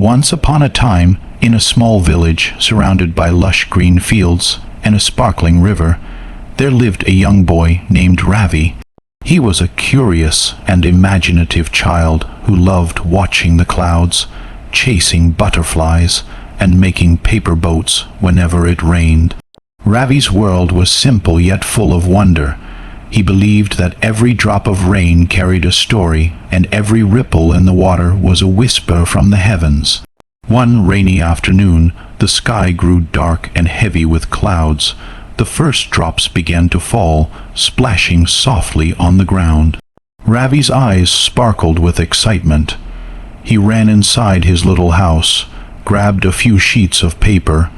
Once upon a time, in a small village surrounded by lush green fields and a sparkling river, there lived a young boy named Ravi. He was a curious and imaginative child who loved watching the clouds, chasing butterflies, and making paper boats whenever it rained. Ravi's world was simple yet full of wonder. He believed that every drop of rain carried a story, and every ripple in the water was a whisper from the heavens. One rainy afternoon, the sky grew dark and heavy with clouds. The first drops began to fall, splashing softly on the ground. Ravi's eyes sparkled with excitement. He ran inside his little house, grabbed a few sheets of paper,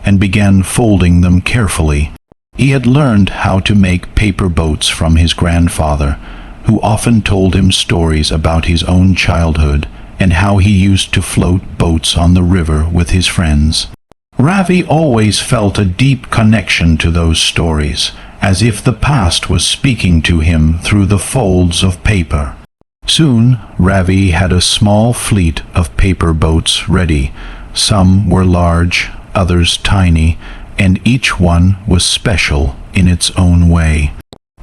and began folding them carefully. He had learned how to make paper boats from his grandfather, who often told him stories about his own childhood and how he used to float boats on the river with his friends. Ravi always felt a deep connection to those stories, as if the past was speaking to him through the folds of paper. Soon, Ravi had a small fleet of paper boats ready. Some were large, others tiny, and each one was special in its own way.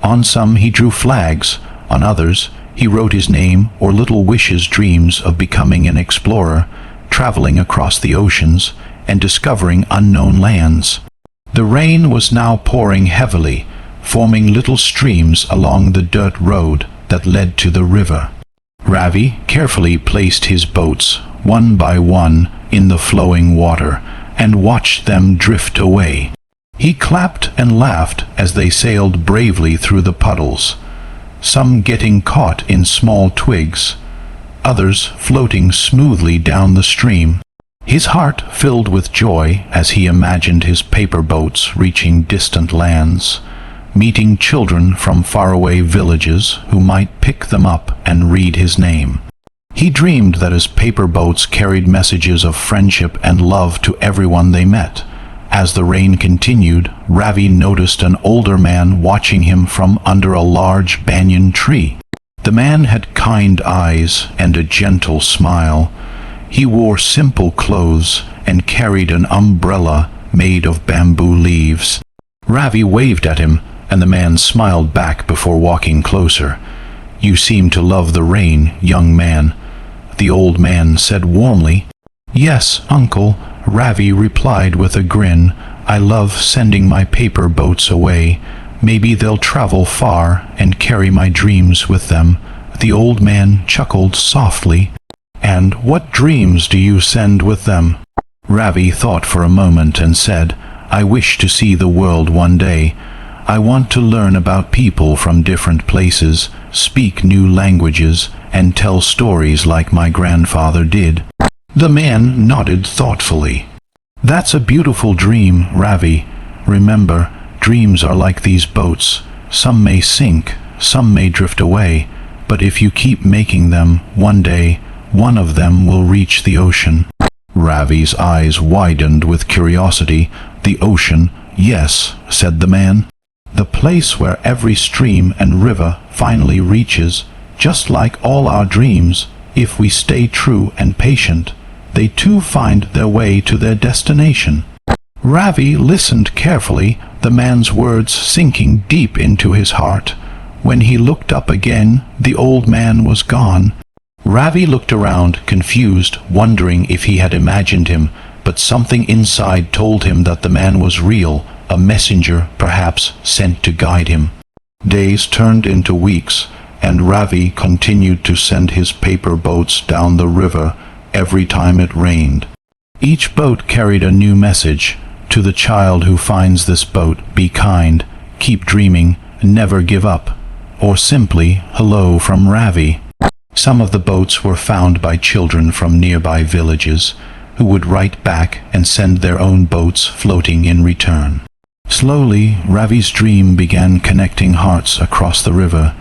On some he drew flags, on others he wrote his name or little wishes, dreams of becoming an explorer, traveling across the oceans, and discovering unknown lands. The rain was now pouring heavily, forming little streams along the dirt road that led to the river. Ravi carefully placed his boats, one by one, in the flowing water, and watched them drift away. He clapped and laughed as they sailed bravely through the puddles, some getting caught in small twigs, others floating smoothly down the stream. His heart filled with joy as he imagined his paper boats reaching distant lands, meeting children from faraway villages who might pick them up and read his name. He dreamed that his paper boats carried messages of friendship and love to everyone they met. As the rain continued, Ravi noticed an older man watching him from under a large banyan tree. The man had kind eyes and a gentle smile. He wore simple clothes and carried an umbrella made of bamboo leaves. Ravi waved at him, and the man smiled back before walking closer. "You seem to love the rain, young man," the old man said warmly. "Yes, uncle," Ravi replied with a grin. "I love sending my paper boats away. Maybe they'll travel far and carry my dreams with them." The old man chuckled softly. "And what dreams do you send with them?" Ravi thought for a moment and said, "I wish to see the world one day. I want to learn about people from different places, speak new languages, and tell stories like my grandfather did." The man nodded thoughtfully. "That's a beautiful dream, Ravi. Remember, dreams are like these boats. Some may sink, some may drift away, but if you keep making them, one day, one of them will reach the ocean." Ravi's eyes widened with curiosity. "The ocean, yes," said the man. "The place where every stream and river finally reaches. Just like all our dreams, if we stay true and patient, they too find their way to their destination." Ravi listened carefully, the man's words sinking deep into his heart. When he looked up again, the old man was gone. Ravi looked around, confused, wondering if he had imagined him, but something inside told him that the man was real, a messenger, perhaps, sent to guide him. Days turned into weeks, and Ravi continued to send his paper boats down the river every time it rained. Each boat carried a new message. To the child who finds this boat, be kind, keep dreaming, never give up. Or simply, hello from Ravi. Some of the boats were found by children from nearby villages, who would write back and send their own boats floating in return. Slowly, Ravi's dream began connecting hearts across the river.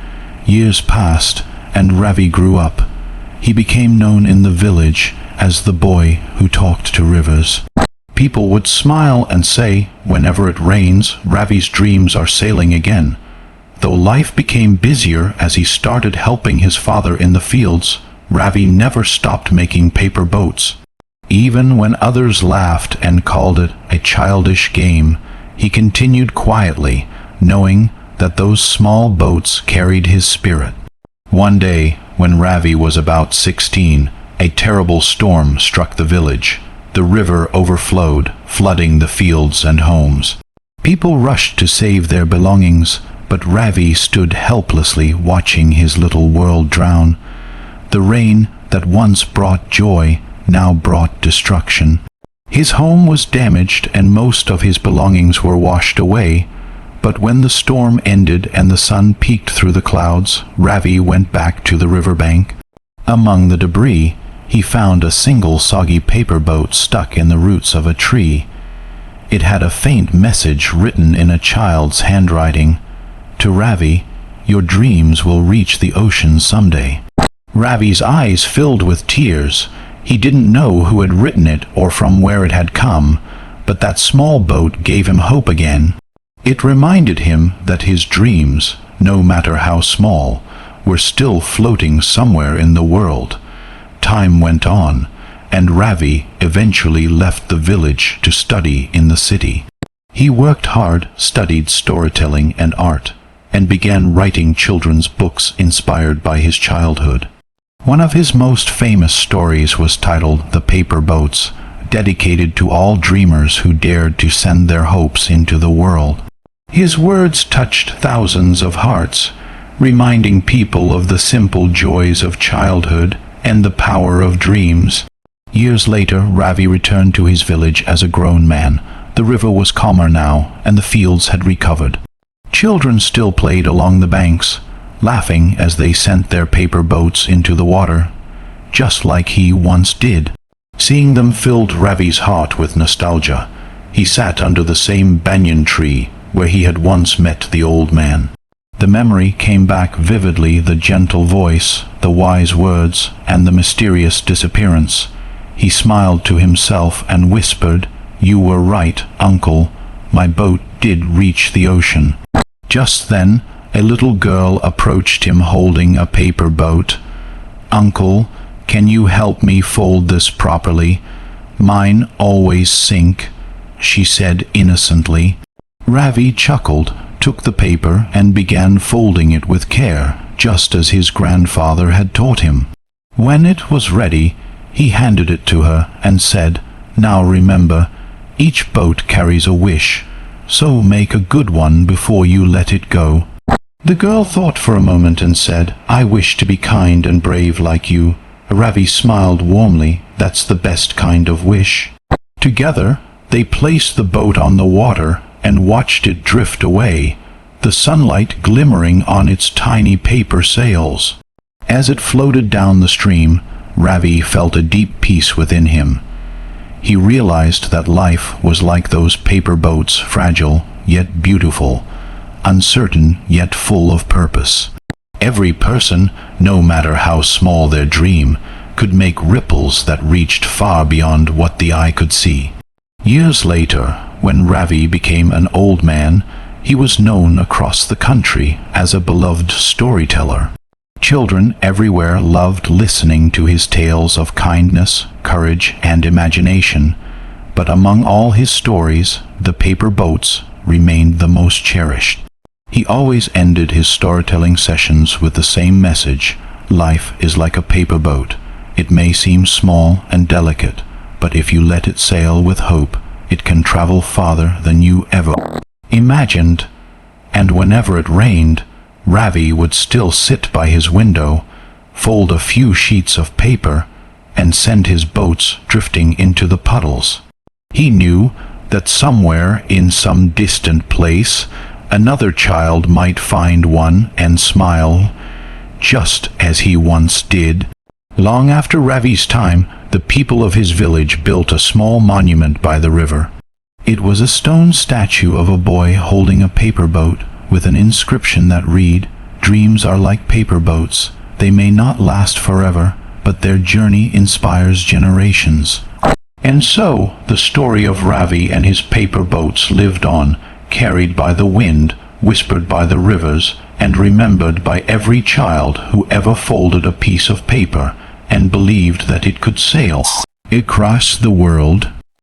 Years passed, and Ravi grew up. He became known in the village as the boy who talked to rivers. People would smile and say, whenever it rains, Ravi's dreams are sailing again. Though life became busier as he started helping his father in the fields, Ravi never stopped making paper boats. Even when others laughed and called it a childish game, he continued quietly, knowing that those small boats carried his spirit. One day, when Ravi was about 16, a terrible storm struck the village. The river overflowed, flooding the fields and homes. People rushed to save their belongings, but Ravi stood helplessly watching his little world drown. The rain that once brought joy now brought destruction. His home was damaged and most of his belongings were washed away. But when the storm ended and the sun peeked through the clouds, Ravi went back to the riverbank. Among the debris, he found a single soggy paper boat stuck in the roots of a tree. It had a faint message written in a child's handwriting. To Ravi, your dreams will reach the ocean someday. Ravi's eyes filled with tears. He didn't know who had written it or from where it had come, but that small boat gave him hope again. It reminded him that his dreams, no matter how small, were still floating somewhere in the world. Time went on, and Ravi eventually left the village to study in the city. He worked hard, studied storytelling and art, and began writing children's books inspired by his childhood. One of his most famous stories was titled The Paper Boats, dedicated to all dreamers who dared to send their hopes into the world. His words touched thousands of hearts, reminding people of the simple joys of childhood and the power of dreams. Years later, Ravi returned to his village as a grown man. The river was calmer now, and the fields had recovered. Children still played along the banks, laughing as they sent their paper boats into the water, just like he once did. Seeing them filled Ravi's heart with nostalgia. He sat under the same banyan tree where he had once met the old man. The memory came back vividly, the gentle voice, the wise words, and the mysterious disappearance. He smiled to himself and whispered, "You were right, uncle. My boat did reach the ocean." Just then, a little girl approached him holding a paper boat. "Uncle, can you help me fold this properly? Mine always sink," she said innocently. Ravi chuckled, took the paper, and began folding it with care, just as his grandfather had taught him. When it was ready, he handed it to her and said, "Now remember, each boat carries a wish, so make a good one before you let it go." The girl thought for a moment and said, "I wish to be kind and brave like you." Ravi smiled warmly. "That's the best kind of wish." Together, they placed the boat on the water and watched it drift away, the sunlight glimmering on its tiny paper sails. As it floated down the stream, Ravi felt a deep peace within him. He realized that life was like those paper boats, fragile yet beautiful, uncertain yet full of purpose. Every person, no matter how small their dream, could make ripples that reached far beyond what the eye could see. Years later, when Ravi became an old man, he was known across the country as a beloved storyteller. Children everywhere loved listening to his tales of kindness, courage, and imagination. But among all his stories, the paper boats remained the most cherished. He always ended his storytelling sessions with the same message: life is like a paper boat. It may seem small and delicate, but if you let it sail with hope, it can travel farther than you ever imagined. And whenever it rained, Ravi would still sit by his window, fold a few sheets of paper, and send his boats drifting into the puddles. He knew that somewhere in some distant place, another child might find one and smile, just as he once did. Long after Ravi's time, the people of his village built a small monument by the river. It was a stone statue of a boy holding a paper boat with an inscription that read, "Dreams are like paper boats. They may not last forever, but their journey inspires generations." And so, the story of Ravi and his paper boats lived on, carried by the wind, whispered by the rivers, and remembered by every child who ever folded a piece of paper and believed that it could sail. Across the world,